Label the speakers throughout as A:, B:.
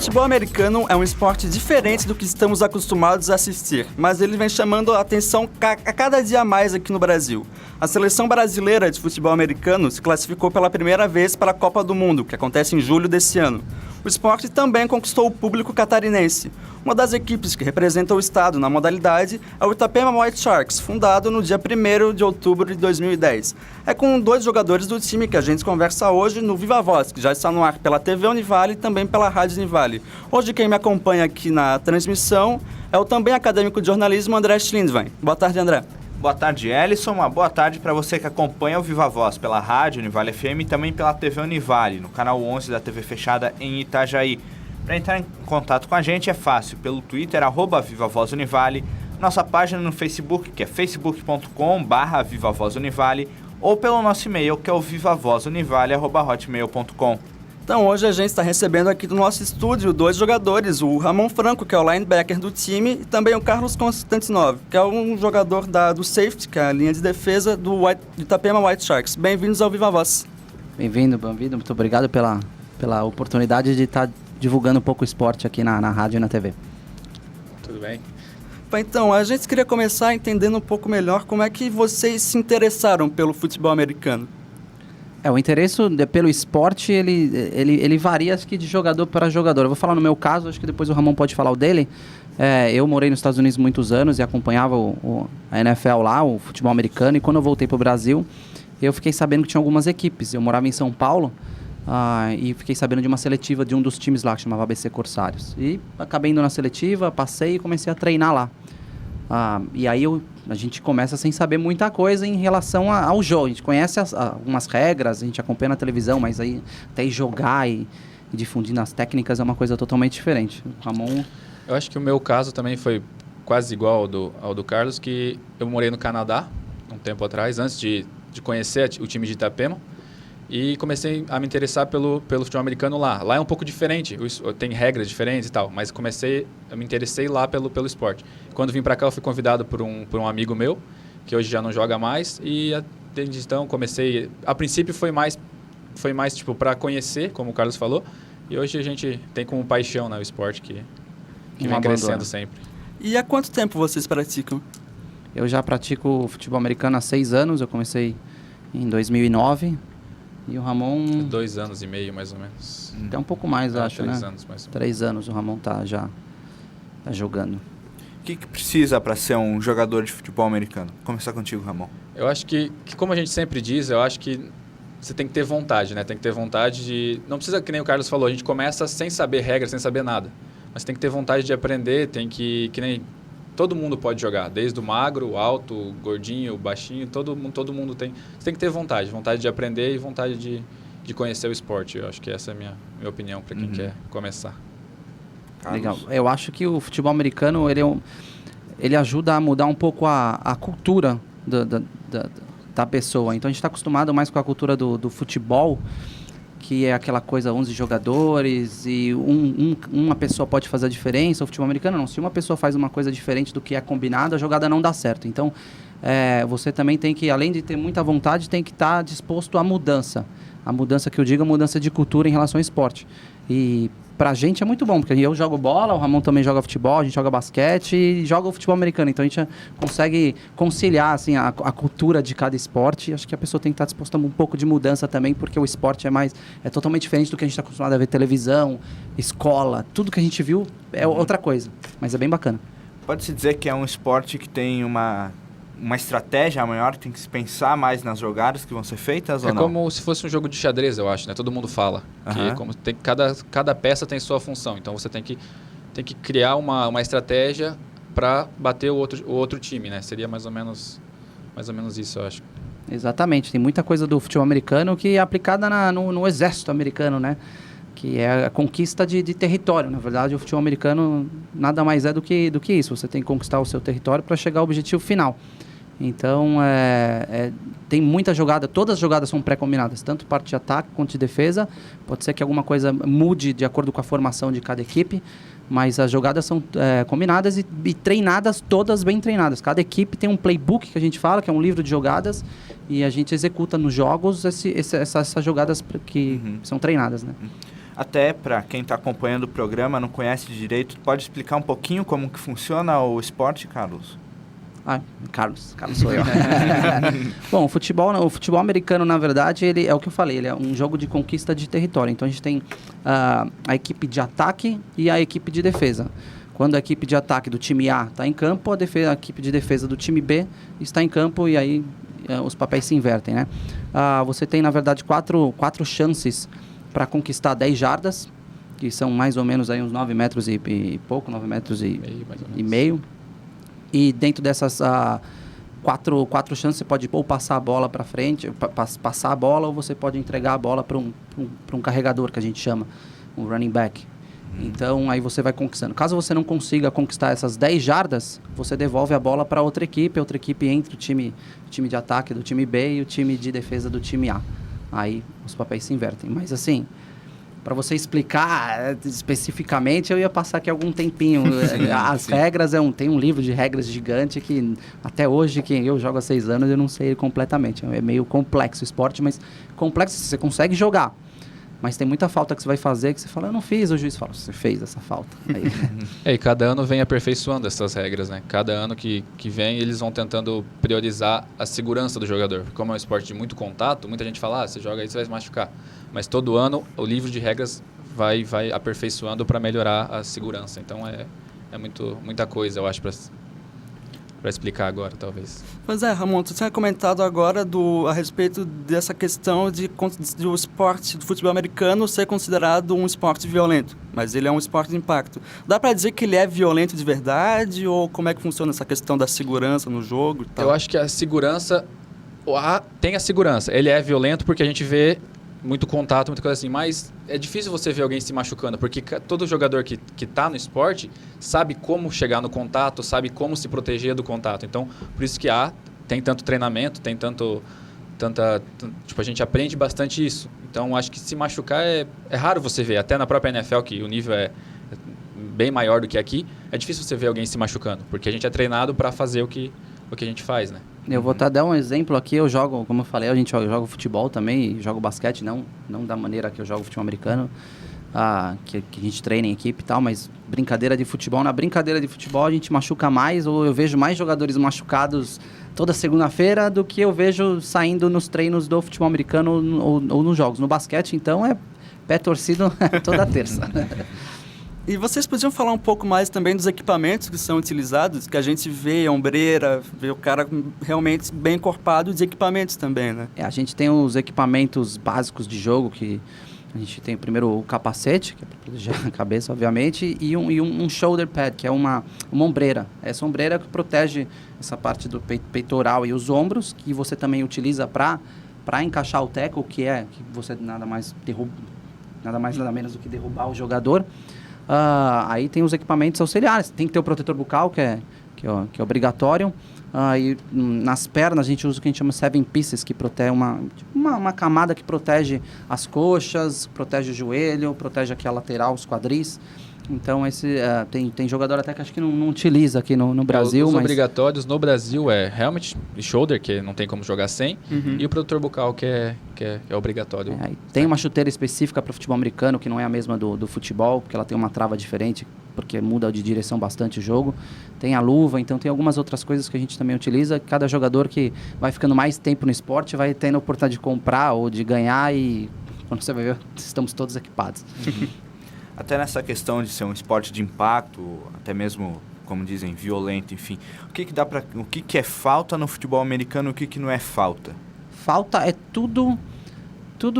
A: futebol americano é um esporte diferente do que estamos acostumados a assistir, mas ele vem chamando a atenção a cada dia mais aqui no Brasil. A seleção brasileira de futebol americano se classificou pela primeira vez para a Copa do Mundo, que acontece em julho desse ano. O esporte também conquistou o público catarinense. Uma das equipes que representa o estado na modalidade é o Itapema White Sharks, fundado no dia 1º de outubro de 2010. É com 2 jogadores do time que a gente conversa hoje no Viva Voz, que já está no ar pela TV Univale e também pela Rádio Univale. Hoje quem me acompanha aqui na transmissão é o também acadêmico de jornalismo André Schlindwein. Boa tarde, André.
B: Boa tarde, Ellison. Uma boa tarde para você que acompanha o Viva Voz pela Rádio Univale FM e também pela TV Univale, no canal 11 da TV fechada em Itajaí. Para entrar em contato com a gente é fácil, pelo Twitter, @VivaVozUnivale, nossa página no Facebook, que é facebook.com/VivaVozUnivale, ou pelo nosso e-mail, que é o vivavozunivale@hotmail.com.
A: Então hoje a gente está recebendo aqui do nosso estúdio 2 jogadores, o Ramon Franco, que é o linebacker do time, e também o Carlos Constantinov, que é um jogador do safety, que é a linha de defesa do Itapema White Sharks. Bem-vindos ao Viva Voz.
C: Bem-vindo. Muito obrigado pela oportunidade de estar divulgando um pouco o esporte aqui na rádio e na TV.
D: Tudo bem.
A: Então, a gente queria começar entendendo um pouco melhor como é que vocês se interessaram pelo futebol americano.
C: O interesse pelo esporte, ele varia, acho que de jogador para jogador. Eu vou falar no meu caso, acho que depois o Ramon pode falar o dele. Eu morei nos Estados Unidos muitos anos e acompanhava a NFL lá, o futebol americano, e quando eu voltei para o Brasil, eu fiquei sabendo que tinha algumas equipes. Eu morava em São Paulo e fiquei sabendo de uma seletiva de um dos times lá, que chamava ABC Corsários. E acabei indo na seletiva, passei e comecei a treinar lá. E aí a gente começa sem saber muita coisa em relação ao jogo. A gente conhece algumas regras, a gente acompanha na televisão, mas aí até jogar e difundir nas técnicas é uma coisa totalmente diferente. Ramon...
D: Eu acho que o meu caso também foi quase igual ao do Carlos, que eu morei no Canadá um tempo atrás, antes de conhecer o time de Itapema, e comecei a me interessar pelo futebol americano lá. Lá é um pouco diferente, tem regras diferentes e tal, mas eu me interessei lá pelo esporte. Quando vim para cá, eu fui convidado por um amigo meu, que hoje já não joga mais, e desde então comecei... A princípio foi mais tipo para conhecer, como o Carlos falou, e hoje a gente tem como paixão, né, o esporte que vem crescendo sempre.
A: E há quanto tempo vocês praticam?
C: Eu já pratico futebol americano há 6 anos, eu comecei em 2009... E o Ramon...
D: 2 anos e meio, mais ou menos.
C: Até um pouco mais, acho,
D: 3
C: né?
D: 3 anos, mais ou menos.
C: 3 anos o Ramon tá jogando.
B: O que precisa para ser um jogador de futebol americano? Vou começar contigo, Ramon.
D: Eu acho que, como a gente sempre diz, eu acho que você tem que ter vontade, né? Tem que ter vontade de... Não precisa, que nem o Carlos falou, a gente começa sem saber regras, sem saber nada. Mas tem que ter vontade de aprender, tem que nem... Todo mundo pode jogar, desde o magro, o alto, o gordinho, o baixinho, todo mundo tem... Você tem que ter vontade de aprender e vontade de conhecer o esporte. Eu acho que essa é a minha opinião para quem quer começar.
B: Carlos.
C: Legal. Eu acho que o futebol americano, ele ajuda a mudar um pouco a cultura da pessoa. Então a gente está acostumado mais com a cultura do futebol, que é aquela coisa 11 jogadores e uma pessoa pode fazer a diferença. O futebol americano não. Se uma pessoa faz uma coisa diferente do que é combinado, a jogada não dá certo. Então, você também tem que, além de ter muita vontade, tem que estar disposto à mudança. A mudança que eu digo é a mudança de cultura em relação ao esporte. E pra gente é muito bom, porque eu jogo bola, o Ramon também joga futebol, a gente joga basquete e joga o futebol americano. Então a gente consegue conciliar assim, a cultura de cada esporte. Acho que a pessoa tem que estar disposta a um pouco de mudança também, porque o esporte é totalmente diferente do que a gente está acostumado a ver televisão, escola, tudo que a gente viu é outra coisa, mas é bem bacana.
B: Pode-se dizer que é um esporte que tem uma estratégia maior, tem que se pensar mais nas jogadas que vão ser feitas ou não?
D: É como se fosse um jogo de xadrez, eu acho, né? Todo mundo fala. Que como cada peça tem sua função. Então você tem que criar uma estratégia para bater o outro time, né? Seria mais ou menos isso, eu acho.
C: Exatamente. Tem muita coisa do futebol americano que é aplicada no exército americano, né? Que é a conquista de território. Na verdade, o futebol americano nada mais é do que isso. Você tem que conquistar o seu território para chegar ao objetivo final. Então, tem muita jogada, todas as jogadas são pré-combinadas, tanto parte de ataque quanto de defesa. Pode ser que alguma coisa mude de acordo com a formação de cada equipe, mas as jogadas são combinadas e treinadas, todas bem treinadas. Cada equipe tem um playbook, que a gente fala, que é um livro de jogadas, e a gente executa nos jogos essas jogadas que são treinadas, né?
B: Até para quem está acompanhando o programa, não conhece direito, pode explicar um pouquinho como que funciona o esporte, Carlos?
C: Carlos sou eu. Bom, o futebol americano, na verdade, ele é o que eu falei, ele é um jogo de conquista de território. Então a gente tem a equipe de ataque e a equipe de defesa. Quando a equipe de ataque do time A está em campo, a equipe de defesa do time B está em campo e aí os papéis se invertem, né? Você tem, na verdade, quatro chances para conquistar 10 jardas, que são mais ou menos aí uns 9 metros e pouco, 9 metros e meio. E dentro dessas quatro chances, você pode ou passar a bola para frente, passar a bola, ou você pode entregar a bola para um carregador, que a gente chama, um running back. Então, aí você vai conquistando. Caso você não consiga conquistar essas 10 jardas, você devolve a bola para outra equipe entre o time de ataque do time B e o time de defesa do time A. Aí os papéis se invertem. Mas assim, para você explicar especificamente, eu ia passar aqui algum tempinho. As regras, tem um livro de regras gigante que até hoje, que eu jogo há 6 anos, eu não sei ele completamente. É meio complexo o esporte, mas complexo você consegue jogar. Mas tem muita falta que você vai fazer que você fala, eu não fiz, o juiz fala, você fez essa falta. Aí...
D: E cada ano vem aperfeiçoando essas regras, né? Cada ano que vem, eles vão tentando priorizar a segurança do jogador. Como é um esporte de muito contato, muita gente fala, você joga aí, você vai se machucar. Mas todo ano, o livro de regras vai aperfeiçoando para melhorar a segurança. Então, é muita coisa, eu acho, para explicar agora, talvez.
A: Pois é, Ramon, você tinha comentado agora a respeito dessa questão de o esporte do futebol americano ser considerado um esporte violento, mas ele é um esporte de impacto. Dá para dizer que ele é violento de verdade, ou como é que funciona essa questão da segurança no jogo e tal?
D: Eu acho que a segurança... tem a segurança. Ele é violento porque a gente vê muito contato, muita coisa assim, mas é difícil você ver alguém se machucando, porque todo jogador que está no esporte sabe como chegar no contato, sabe como se proteger do contato. Então, por isso que tem tanto treinamento, tem tipo, a gente aprende bastante isso. Então, acho que se machucar é raro você ver, até na própria NFL, que o nível é bem maior do que aqui, é difícil você ver alguém se machucando, porque a gente é treinado para fazer o que a gente faz, né?
C: Eu vou dar um exemplo aqui, eu jogo, como eu falei, eu jogo futebol também, jogo basquete, não da maneira que eu jogo futebol americano, que a gente treina em equipe e tal, mas na brincadeira de futebol a gente machuca mais, ou eu vejo mais jogadores machucados toda segunda-feira do que eu vejo saindo nos treinos do futebol americano ou nos jogos. No basquete, então, é pé torcido toda terça.
A: E vocês podiam falar um pouco mais também dos equipamentos que são utilizados, que a gente vê a ombreira, vê o cara realmente bem encorpado, de equipamentos também, né?
C: A gente tem os equipamentos básicos de jogo, que a gente tem primeiro o capacete, que é para proteger a cabeça, obviamente, e um shoulder pad, que é uma ombreira. Essa ombreira que protege essa parte do peitoral e os ombros, que você também utiliza para encaixar o tackle, que você nada mais nada menos do que derrubar o jogador. Aí tem os equipamentos auxiliares, tem que ter o protetor bucal, que é obrigatório. E nas pernas a gente usa o que a gente chama 7 pieces, que protege uma camada que protege as coxas, protege o joelho, protege aqui a lateral, os quadris. Então tem jogador até que acho que não utiliza aqui no Brasil.
D: Os obrigatórios no Brasil é helmet e shoulder, que não tem como jogar sem, e o protetor bucal, que é obrigatório.
C: Tem uma chuteira específica para o futebol americano, que não é a mesma do futebol, porque ela tem uma trava diferente, porque muda de direção bastante o jogo. Tem a luva, então tem algumas outras coisas que a gente também utiliza. Cada jogador que vai ficando mais tempo no esporte vai tendo a oportunidade de comprar ou de ganhar, e quando você vai ver, estamos todos equipados.
B: Até nessa questão de ser um esporte de impacto, até mesmo, como dizem, violento, enfim. O que é falta no futebol americano e o que não é falta?
C: Falta é tudo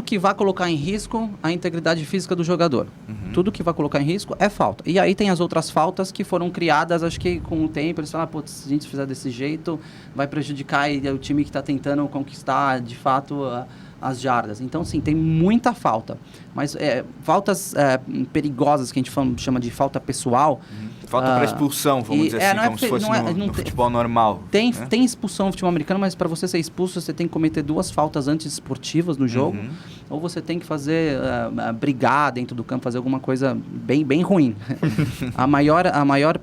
C: que vai colocar em risco a integridade física do jogador. Tudo que vai colocar em risco é falta. E aí tem as outras faltas que foram criadas, acho que com o tempo, eles falam, se a gente fizer desse jeito, vai prejudicar o time que está tentando conquistar, de fato, as jardas. Então, sim, tem muita falta. Mas faltas perigosas, que a gente chama de falta pessoal...
B: Falta para expulsão, vamos dizer assim, como se fosse no futebol normal.
C: Tem expulsão no futebol americano, mas para você ser expulso, você tem que cometer 2 faltas antiesportivas no jogo, ou você tem que fazer, brigar dentro do campo, fazer alguma coisa bem, bem ruim. A maior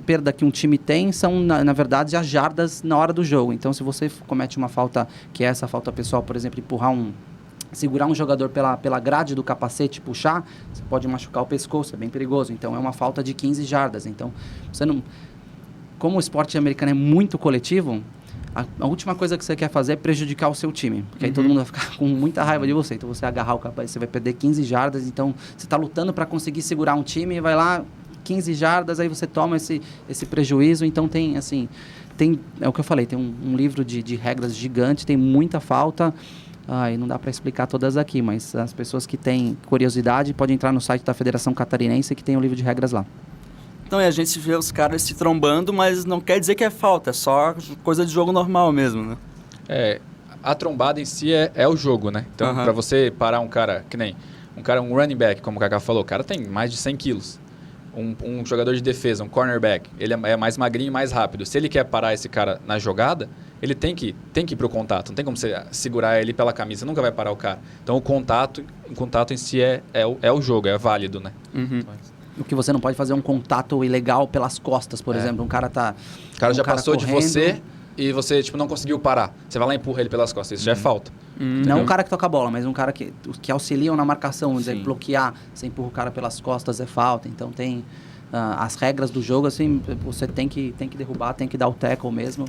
C: perda que um time tem são, na verdade, as jardas na hora do jogo. Então, se você comete uma falta, que é essa falta pessoal, por exemplo, empurrar segurar um jogador pela grade do capacete e puxar, você pode machucar o pescoço, é bem perigoso. Então, é uma falta de 15 jardas. Então, você não... Como o esporte americano é muito coletivo, a última coisa que você quer fazer é prejudicar o seu time. Porque aí todo mundo vai ficar com muita raiva de você. Então, você agarrar o capacete, você vai perder 15 jardas. Então, você está lutando para conseguir segurar um time e vai lá, 15 jardas, aí você toma esse prejuízo. Então, tem, assim... é o que eu falei, tem um livro de regras gigante, tem muita falta, e não dá para explicar todas aqui, mas as pessoas que têm curiosidade podem entrar no site da Federação Catarinense que tem o livro de regras lá.
A: Então, a gente vê os caras se trombando, mas não quer dizer que é falta, é só coisa de jogo normal mesmo, né?
D: A trombada em si é o jogo, né? Então, para você parar um cara, que nem um running back, como o Kaká falou, o cara tem mais de 100 quilos. Um jogador de defesa, um cornerback, ele é mais magrinho e mais rápido. Se ele quer parar esse cara na jogada, ele tem que ir para o contato. Não tem como você segurar ele pela camisa, nunca vai parar o cara. Então, o contato em si é o jogo, é válido, né?
C: O que você não pode fazer é um contato ilegal pelas costas, por exemplo. O cara
D: já passou correndo de você e você não conseguiu parar. Você vai lá e empurra ele pelas costas. Isso já é falta.
C: Não um cara que toca a bola, mas um cara que auxiliam na marcação, dizer, bloquear, você empurra o cara pelas costas é falta. Então tem as regras do jogo, assim, você tem que derrubar, tem que dar o tackle mesmo.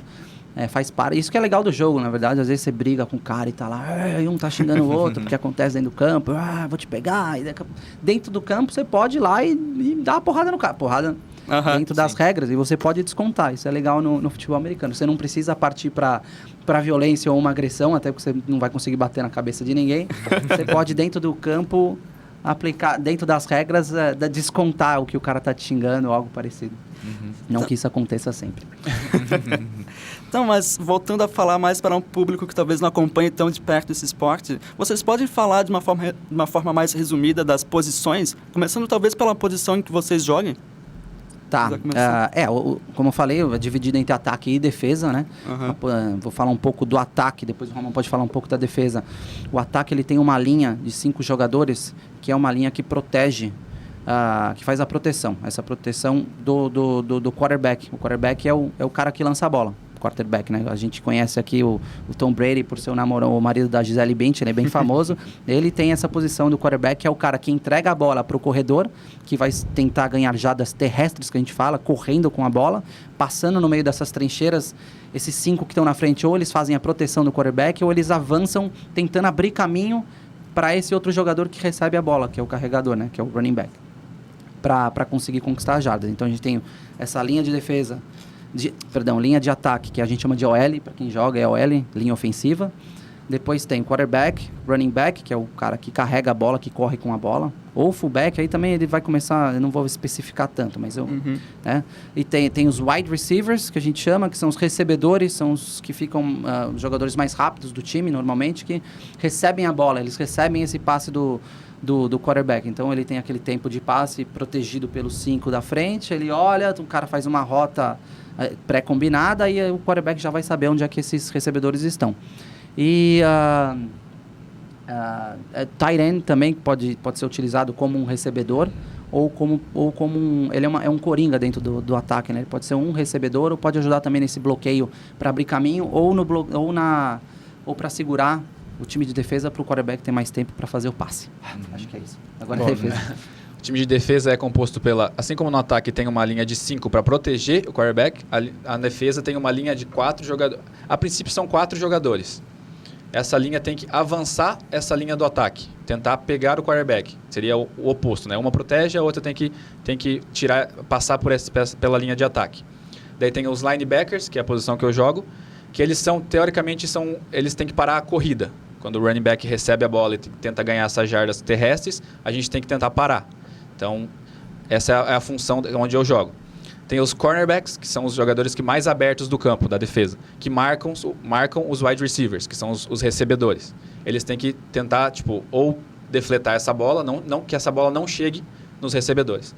C: Faz parte. Isso que é legal do jogo, na verdade. Às vezes você briga com o cara e tá lá, e um tá xingando o outro, porque acontece dentro do campo, vou te pegar. Dentro do campo você pode ir lá e dar uma porrada no cara. Porrada dentro das regras, e você pode descontar. Isso é legal no futebol americano. Você não precisa partir para violência ou uma agressão, até porque você não vai conseguir bater na cabeça de ninguém. Você pode, dentro do campo, aplicar, dentro das regras, descontar o que o cara tá te xingando ou algo parecido. Não que isso aconteça sempre.
A: Então, mas voltando a falar mais para um público que talvez não acompanhe tão de perto esse esporte, vocês podem falar de uma forma mais resumida das posições, começando talvez pela posição em que vocês joguem?
C: Tá, como eu falei, é dividido entre ataque e defesa, né? Vou falar um pouco do ataque, depois o Romão pode falar um pouco da defesa. O ataque, ele tem uma linha de 5 jogadores, que é uma linha que protege, que faz a proteção. Essa proteção do quarterback. O quarterback é o cara que lança a bola. Quarterback, né? A gente conhece aqui o Tom Brady por ser o marido da Gisele Bündchen, ele é bem famoso. Ele tem essa posição do quarterback, que é o cara que entrega a bola para o corredor, que vai tentar ganhar jardas terrestres, que a gente fala, correndo com a bola, passando no meio dessas trincheiras. Esses 5 que estão na frente, ou eles fazem a proteção do quarterback, ou eles avançam tentando abrir caminho para esse outro jogador que recebe a bola, que é o carregador, né? Que é o running back, para conseguir conquistar as jardas. Então a gente tem essa linha de defesa, linha de ataque, que a gente chama de OL, para quem joga é OL, linha ofensiva. Depois tem quarterback, running back, que é o cara que carrega a bola, que corre com a bola. Ou fullback, aí também ele vai começar, eu não vou especificar tanto, mas né? E tem os wide receivers, que a gente chama, que são os recebedores, são os que ficam, os jogadores mais rápidos do time, normalmente, que recebem a bola, eles recebem esse passe do quarterback. Então ele tem aquele tempo de passe protegido pelos 5 da frente, ele olha, o cara faz uma rota pré-combinada e o quarterback já vai saber onde é que esses recebedores estão. E tight end também pode ser utilizado como um recebedor ou como ele é um coringa dentro do ataque, né? Ele pode ser um recebedor ou pode ajudar também nesse bloqueio para abrir caminho ou para segurar o time de defesa para o quarterback ter mais tempo para fazer o passe. Acho que é isso. Agora é defesa.
D: O time de defesa é composto assim como no ataque tem uma linha de 5 para proteger o quarterback, a defesa tem uma linha de 4 jogadores. A princípio são 4 jogadores. Essa linha tem que avançar essa linha do ataque, tentar pegar o quarterback. Seria o oposto, né? Uma protege, a outra tem que passar pela linha de ataque. Daí tem os linebackers, que é a posição que eu jogo, que eles teoricamente eles têm que parar a corrida. Quando o running back recebe a bola e tenta ganhar essas jardas terrestres, a gente tem que tentar parar. Então, essa é a função onde eu jogo. Tem os cornerbacks, que são os jogadores que mais abertos do campo, da defesa, que marcam os wide receivers, que são os recebedores. Eles têm que tentar, ou defletar essa bola, não que essa bola não chegue nos recebedores.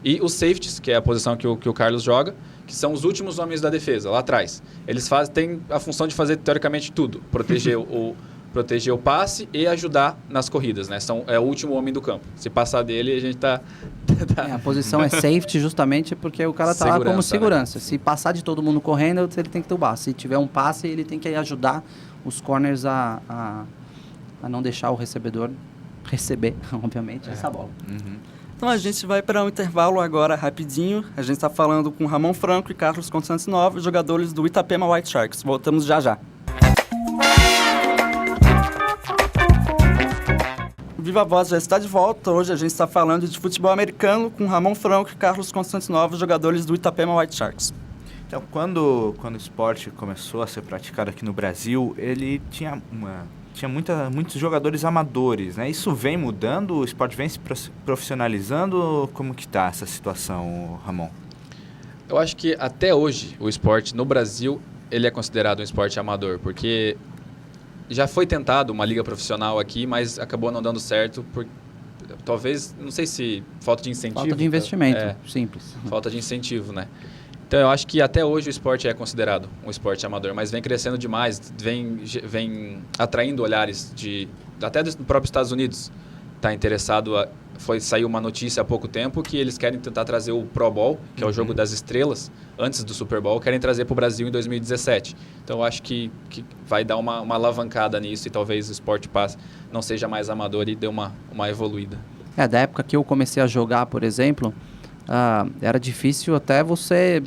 D: E os safeties, que é a posição que o Carlos joga, que são os últimos homens da defesa, lá atrás. Eles têm a função de fazer, teoricamente, tudo. Proteger o passe e ajudar nas corridas, né? É o último homem do campo. Se passar dele, a gente tá...
C: A posição é safety justamente porque o cara tá lá como segurança. Né? Se passar de todo mundo correndo, ele tem que tubar. Se tiver um passe, ele tem que ajudar os corners a a não deixar o recebedor receber, obviamente, essa bola.
A: Então a gente vai para um intervalo agora rapidinho. A gente está falando com Ramon Franco e Carlos Constantinovo, jogadores do Itapema White Sharks. Voltamos já já. Viva a Voz já está de volta. Hoje a gente está falando de futebol americano com Ramon Franco e Carlos Constantinovo, jogadores do Itapema White Sharks.
B: Então, quando o esporte começou a ser praticado aqui no Brasil, ele tinha muitos jogadores amadores, né? Isso vem mudando? O esporte vem se profissionalizando? Como que está essa situação, Ramon?
D: Eu acho que até hoje o esporte no Brasil ele é considerado um esporte amador, porque já foi tentado uma liga profissional aqui, mas acabou não dando certo por talvez, não sei se falta de incentivo.
C: Falta de investimento, simples.
D: Falta de incentivo, né? Então eu acho que até hoje o esporte é considerado um esporte amador, mas vem crescendo demais, vem atraindo olhares até dos próprios Estados Unidos. Está interessado, saiu uma notícia há pouco tempo que eles querem tentar trazer o Pro Bowl, que é o jogo das estrelas, antes do Super Bowl, querem trazer para o Brasil em 2017. Então eu acho que vai dar uma alavancada nisso e talvez o esporte não seja mais amador e dê uma evoluída.
C: Da época que eu comecei a jogar, por exemplo, era difícil até você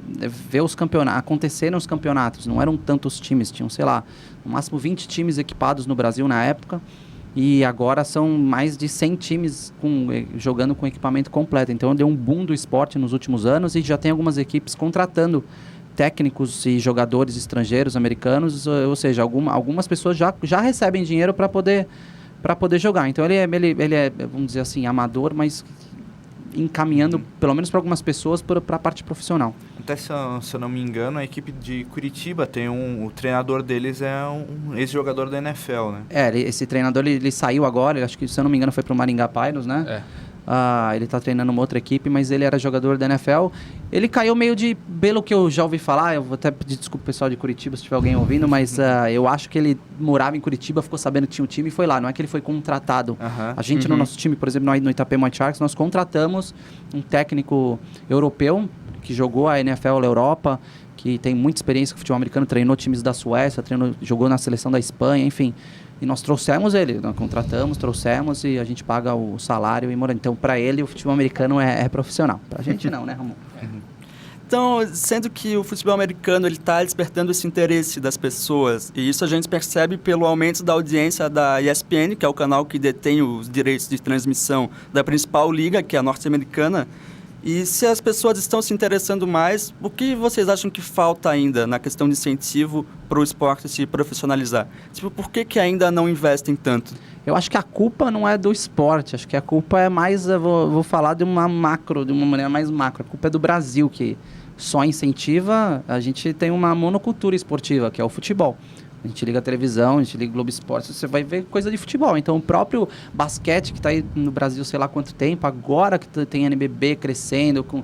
C: ver os campeonatos, acontecerem os campeonatos. Não eram tantos times, tinham, sei lá, no máximo 20 times equipados no Brasil na época. E agora são mais de 100 times jogando com equipamento completo. Então deu um boom do esporte nos últimos anos e já tem algumas equipes contratando técnicos e jogadores estrangeiros, americanos. Ou seja, algumas pessoas já recebem dinheiro para poder jogar. Então ele é, vamos dizer assim, amador, mas encaminhando, pelo menos para algumas pessoas, para a parte profissional.
B: Até se eu não me engano, a equipe de Curitiba tem o treinador deles é um ex-jogador da NFL, né?
C: Esse treinador ele saiu agora, acho que, se eu não me engano, foi para o Maringá Pirates, né? Ele está treinando uma outra equipe, mas ele era jogador da NFL. Ele caiu meio pelo que eu já ouvi falar, eu vou até pedir desculpa pro pessoal de Curitiba se tiver alguém ouvindo, mas eu acho que ele morava em Curitiba, ficou sabendo que tinha um time e foi lá. Não é que ele foi contratado. A gente, no nosso time, por exemplo, no Itapema White Sharks, nós contratamos um técnico europeu que jogou a NFL na Europa, que tem muita experiência com futebol americano, treinou times da Suécia, jogou na seleção da Espanha, enfim. E nós trouxemos ele, nós contratamos, trouxemos e a gente paga o salário e mora. Então, para ele, o futebol americano é profissional. Para a gente não, né, Ramon?
A: Então, sendo que o futebol americano está despertando esse interesse das pessoas, e isso a gente percebe pelo aumento da audiência da ESPN, que é o canal que detém os direitos de transmissão da principal liga, que é a norte-americana. E se as pessoas estão se interessando mais, o que vocês acham que falta ainda na questão de incentivo para o esporte se profissionalizar? Tipo, por que ainda não investem tanto?
C: Eu acho que a culpa não é do esporte, acho que a culpa é mais, vou falar de uma maneira mais macro, a culpa é do Brasil, que só incentiva, a gente tem uma monocultura esportiva, que é o futebol. A gente liga a televisão, a gente liga o Globo Esporte, você vai ver coisa de futebol. Então, o próprio basquete, que está aí no Brasil sei lá quanto tempo, agora que tem a NBB crescendo com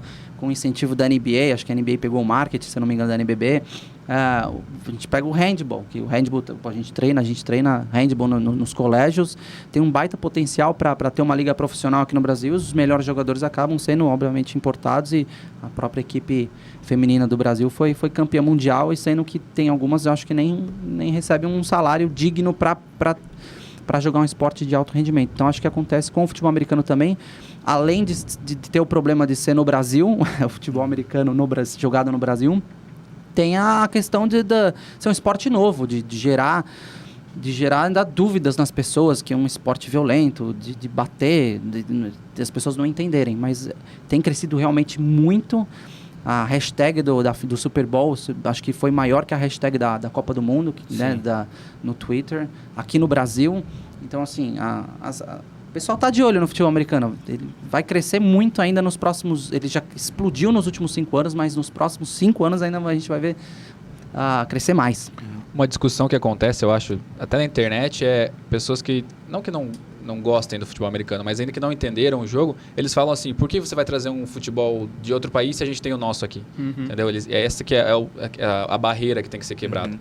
C: incentivo da NBA, acho que a NBA pegou o marketing, se eu não me engano, da NBB. A gente pega o handball, que o handball, a gente treina handball nos colégios, tem um baita potencial para ter uma liga profissional aqui no Brasil. Os melhores jogadores acabam sendo, obviamente, importados, e a própria equipe feminina do Brasil foi campeã mundial, e sendo que tem algumas, eu acho que nem recebem um salário digno para jogar um esporte de alto rendimento. Então, acho que acontece com o futebol americano também, além de ter o problema de ser no Brasil, o futebol americano jogado no Brasil, tem a questão de ser um esporte novo, de gerar ainda dúvidas nas pessoas, que é um esporte violento, de bater, de as pessoas não entenderem. Mas tem crescido realmente muito. A hashtag do Super Bowl, acho que foi maior que a hashtag da Copa do Mundo, né, no Twitter, aqui no Brasil. Então, assim, o pessoal está de olho no futebol americano. Ele vai crescer muito ainda nos próximos... Ele já explodiu nos últimos 5 anos, mas nos próximos 5 anos ainda a gente vai ver crescer mais.
D: Uma discussão que acontece, eu acho, até na internet, é pessoas que não gostem do futebol americano, mas ainda que não entenderam o jogo, eles falam assim: por que você vai trazer um futebol de outro país se a gente tem o nosso aqui? Entendeu? Essa que é a barreira que tem que ser quebrada.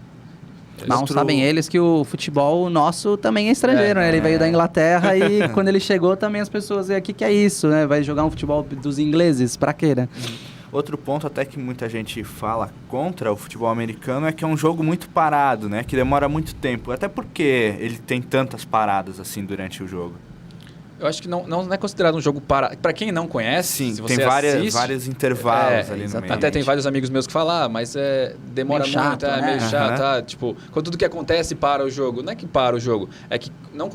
C: Não sabem eles que o futebol nosso também é estrangeiro, né? Ele veio da Inglaterra e quando ele chegou também as pessoas, o que é isso, né? Vai jogar um futebol dos ingleses, pra quê, né?
B: Outro ponto até que muita gente fala contra o futebol americano é que é um jogo muito parado, né? Que demora muito tempo. Até porque ele tem tantas paradas assim durante o jogo.
D: Eu acho que não é considerado um jogo para... Para quem não conhece,
B: Sim,
D: se você
B: tem
D: assiste,
B: vários intervalos ali no meio.
D: Até tem vários amigos meus que falam, mas demora
C: meio
D: muito,
C: chato, né?
D: meio chato, tipo, quando tudo que acontece para o jogo. Não é que para o jogo, é que, não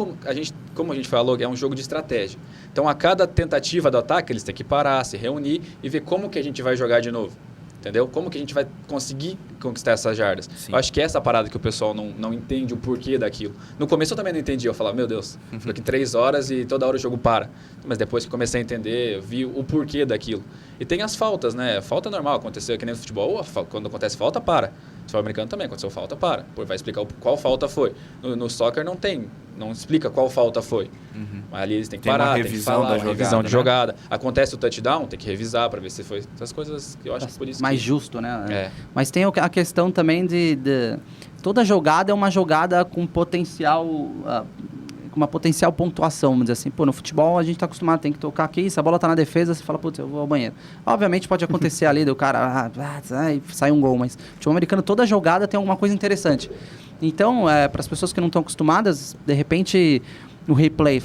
D: como a gente falou, é um jogo de estratégia. Então, a cada tentativa do ataque, eles têm que parar, se reunir e ver como que a gente vai jogar de novo. Entendeu? Como que a gente vai conseguir conquistar essas jardas?
B: Sim.
D: Eu acho que é essa parada que o pessoal não entende o porquê daquilo. No começo eu também não entendia. Eu falava, meu Deus, fico aqui 3 horas e toda hora o jogo para. Mas depois que comecei a entender, eu vi o porquê daquilo. E tem as faltas, né? Falta normal, aconteceu aqui no futebol, quando acontece falta, para. No futebol americano também, aconteceu falta, para. Pô, vai explicar qual falta foi. No soccer não explica qual falta foi. Mas ali eles têm que
B: Tem
D: parar,
B: uma
D: tem que
B: revisão
D: falar,
B: da
D: uma
B: jogada,
D: revisão de
B: né?
D: jogada. Acontece o touchdown, tem que revisar para ver se foi... Essas coisas que eu acho que por isso
C: Mais
D: que...
C: justo, né?
D: É.
C: Mas tem a questão também de toda jogada é uma jogada com potencial, com uma potencial pontuação, vamos dizer assim. Pô, no futebol a gente tá acostumado, tem que tocar aqui, se a bola tá na defesa, você fala, putz, eu vou ao banheiro. Obviamente pode acontecer ali do cara, sai um gol, mas no futebol americano toda jogada tem alguma coisa interessante. Então, para as pessoas que não estão acostumadas, de repente... O replay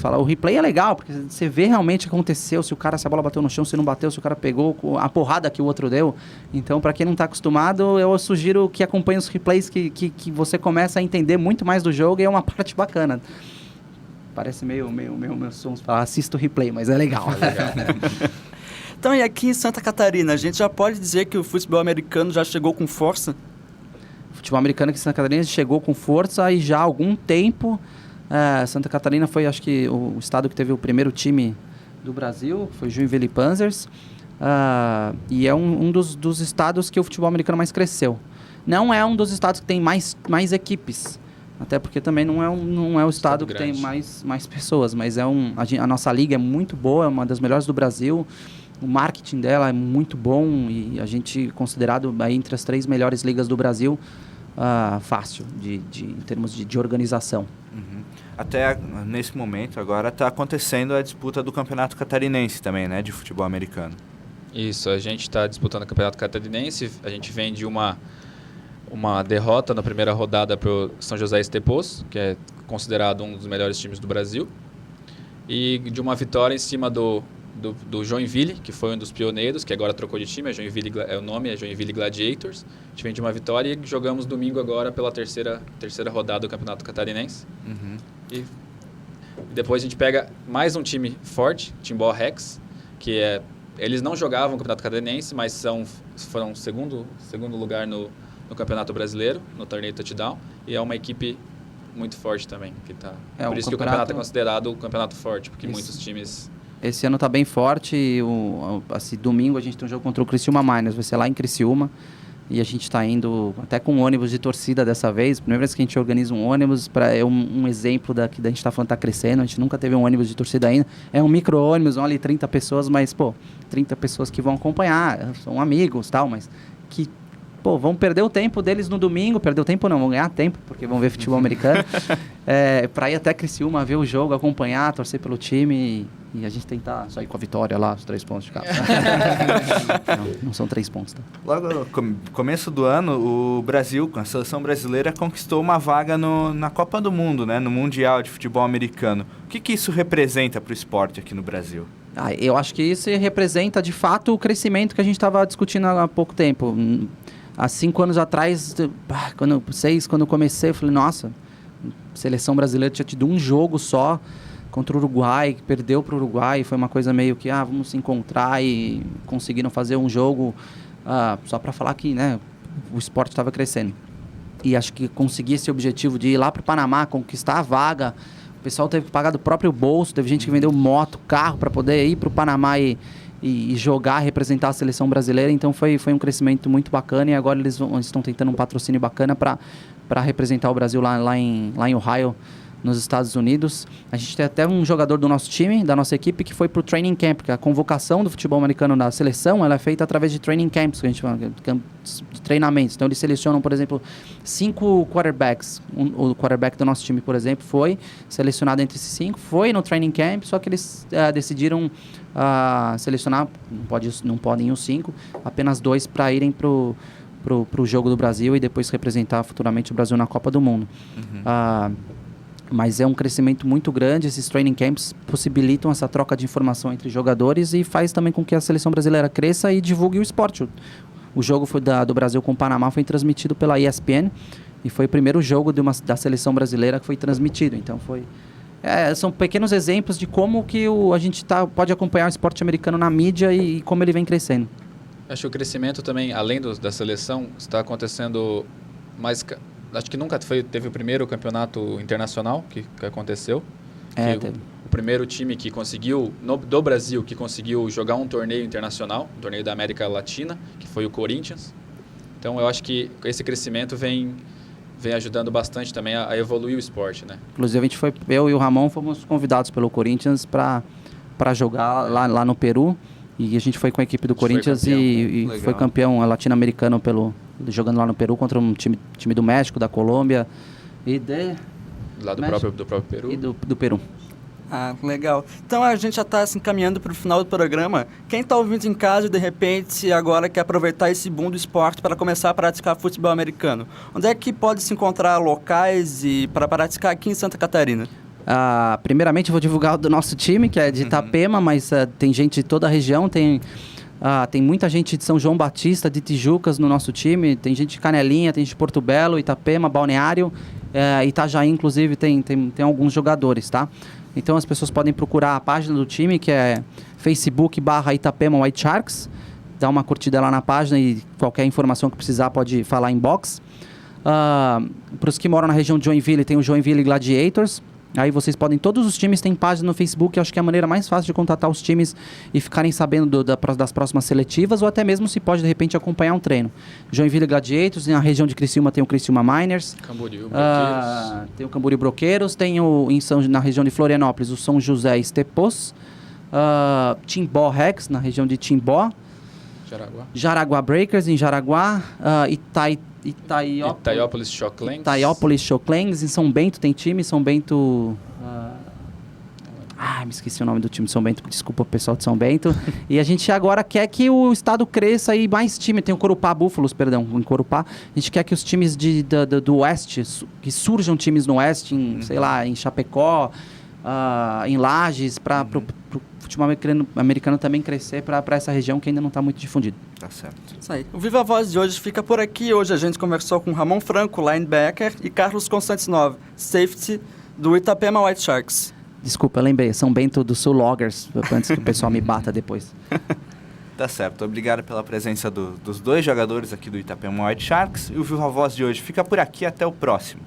C: é legal, porque você vê realmente o que aconteceu, se a bola bateu no chão, se não bateu, se o cara pegou, a porrada que o outro deu. Então, para quem não está acostumado, eu sugiro que acompanhe os replays, que você começa a entender muito mais do jogo e é uma parte bacana. Parece meio sons falar, assista o replay, mas é legal. É legal.
A: Então, e aqui em Santa Catarina, a gente já pode dizer que o futebol americano já chegou com força?
C: O futebol americano aqui em Santa Catarina chegou com força e já há algum tempo... Santa Catarina foi, acho que, o estado que teve o primeiro time do Brasil, foi Joinville Panthers, e é um dos estados que o futebol americano mais cresceu. Não é um dos estados que tem mais equipes, até porque também não é o estado que tem mais pessoas, mas a nossa liga é muito boa, é uma das melhores do Brasil, o marketing dela é muito bom e a gente é considerado aí entre as 3 melhores ligas do Brasil, fácil, em termos de organização.
B: Até nesse momento agora está acontecendo a disputa do Campeonato Catarinense também, né, de futebol americano.
D: Isso, a gente está disputando o Campeonato Catarinense, a gente vem de uma derrota na primeira rodada para o São José Estepos, que é considerado um dos melhores times do Brasil, e de uma vitória em cima do Joinville, que foi um dos pioneiros, que agora trocou de time, o nome é Joinville Gladiators. A gente vem de uma vitória e jogamos domingo agora pela terceira rodada do Campeonato Catarinense. E depois a gente pega mais um time forte, Timbó Rex, que eles não jogavam o Campeonato Catarinense, mas foram segundo lugar no Campeonato Brasileiro, no torneio touchdown, e é uma equipe muito forte também. Por isso que o campeonato é considerado o campeonato forte, porque muitos times...
C: Esse ano está bem forte. Esse domingo a gente tem um jogo contra o Criciúma Miners, vai ser lá em Criciúma. E a gente está indo até com ônibus de torcida dessa vez. Primeira vez que a gente organiza um ônibus, é um exemplo da gente está falando que está crescendo. A gente nunca teve um ônibus de torcida ainda. É um micro-ônibus, vão ali 30 pessoas, mas, 30 pessoas que vão acompanhar, são amigos e tal, mas que, vão perder o tempo deles no domingo. Perder o tempo não, vão ganhar tempo, porque vão ver futebol americano. Para ir até Criciúma, ver o jogo, acompanhar, torcer pelo time e a gente tentar sair com a vitória lá, os 3 pontos de casa. não são 3 pontos, tá?
B: Logo no começo do ano, o Brasil, com a seleção brasileira, conquistou uma vaga na Copa do Mundo, né? No Mundial de Futebol Americano. O que isso representa para o esporte aqui no Brasil?
C: Eu acho que isso representa, de fato, o crescimento que a gente estava discutindo há pouco tempo. Há 5 anos atrás, quando eu comecei, eu falei, nossa, a seleção brasileira tinha tido um jogo só contra o Uruguai, que perdeu para o Uruguai, foi uma coisa meio que, vamos se encontrar e conseguiram fazer um jogo só para falar que, né, o esporte estava crescendo. E acho que conseguir esse objetivo de ir lá para o Panamá, conquistar a vaga, o pessoal teve que pagar do próprio bolso, teve gente que vendeu moto, carro para poder ir para o Panamá e jogar, representar a seleção brasileira. Então foi um crescimento muito bacana e agora eles estão tentando um patrocínio bacana para representar o Brasil lá em Ohio, nos Estados Unidos. A gente tem até um jogador do nosso time, da nossa equipe, que foi para o training camp, porque a convocação do futebol americano na seleção, ela é feita através de training camps, que a gente chama de treinamentos. Então eles selecionam, por exemplo, 5 quarterbacks. O quarterback do nosso time, por exemplo, foi selecionado entre esses 5, foi no training camp, só que eles decidiram selecionar, não podem ir os 5, apenas 2 para irem pro jogo do Brasil e depois representar futuramente o Brasil na Copa do Mundo. Mas é um crescimento muito grande, esses training camps possibilitam essa troca de informação entre jogadores e faz também com que a seleção brasileira cresça e divulgue o esporte. O jogo do Brasil com o Panamá foi transmitido pela ESPN e foi o primeiro jogo da seleção brasileira que foi transmitido. Então são pequenos exemplos de como que a gente pode acompanhar o esporte americano na mídia e como ele vem crescendo.
D: Acho que o crescimento também, além da seleção, está acontecendo mais... Acho que nunca teve o primeiro campeonato internacional que aconteceu. O primeiro time que conseguiu, do Brasil, que conseguiu jogar um torneio internacional, um torneio da América Latina, que foi o Corinthians. Então, eu acho que esse crescimento vem ajudando bastante também a evoluir o esporte, né?
C: Inclusive, eu e o Ramon fomos convidados pelo Corinthians para jogar lá no Peru. E a gente foi com a equipe do Corinthians e foi campeão latino-americano jogando lá no Peru contra um time do México, da Colômbia e
D: lá do próprio Peru.
C: E do Peru.
A: Legal. Então a gente já está se encaminhando para o final do programa. Quem está ouvindo em casa e de repente agora quer aproveitar esse boom do esporte para começar a praticar futebol americano, onde é que pode se encontrar locais e para praticar aqui em Santa Catarina?
C: Primeiramente eu vou divulgar o do nosso time, que é de Itapema, mas tem gente de toda a região, tem muita gente de São João Batista, de Tijucas no nosso time, tem gente de Canelinha, tem gente de Porto Belo, Itapema, Balneário, Itajaí inclusive tem alguns jogadores, tá? Então as pessoas podem procurar a página do time, que é Facebook/Itapema White Sharks, dá uma curtida lá na página e qualquer informação que precisar pode falar inbox. Para os que moram na região de Joinville, tem o Joinville Gladiators. Aí todos os times têm página no Facebook, acho que é a maneira mais fácil de contatar os times e ficarem sabendo das próximas seletivas, ou até mesmo se pode de repente acompanhar um treino. Joinville Gladiators, na região de Criciúma tem o Criciúma Miners.
D: Camboriú Broqueiros.
C: Tem o Camboriú Broqueiros, tem na região de Florianópolis o São José Estepos, Timbó Rex, na região de Timbó. Jaraguá Breakers, em Jaraguá,
D: Itaiópolis
C: Shocklands, em São Bento tem time, São Bento... me esqueci o nome do time de São Bento, desculpa o pessoal de São Bento. E a gente agora quer que o estado cresça e mais time, tem o Corupá Búfalos, em Corupá. A gente quer que os times do oeste, que surjam times no oeste, sei lá, em Chapecó, em Lages, para o futebol americano também crescer para essa região que ainda não está muito difundido.
B: Tá certo.
A: Isso aí. O Viva Voz de hoje fica por aqui. Hoje a gente conversou com Ramon Franco, linebacker, e Carlos Constantinov, safety do Itapema White Sharks.
C: Desculpa, eu lembrei. São Bento do Sul Loggers, antes que o pessoal me bata depois.
B: Tá certo. Obrigado pela presença dos dois jogadores aqui do Itapema White Sharks. E o Viva Voz de hoje fica por aqui. Até o próximo.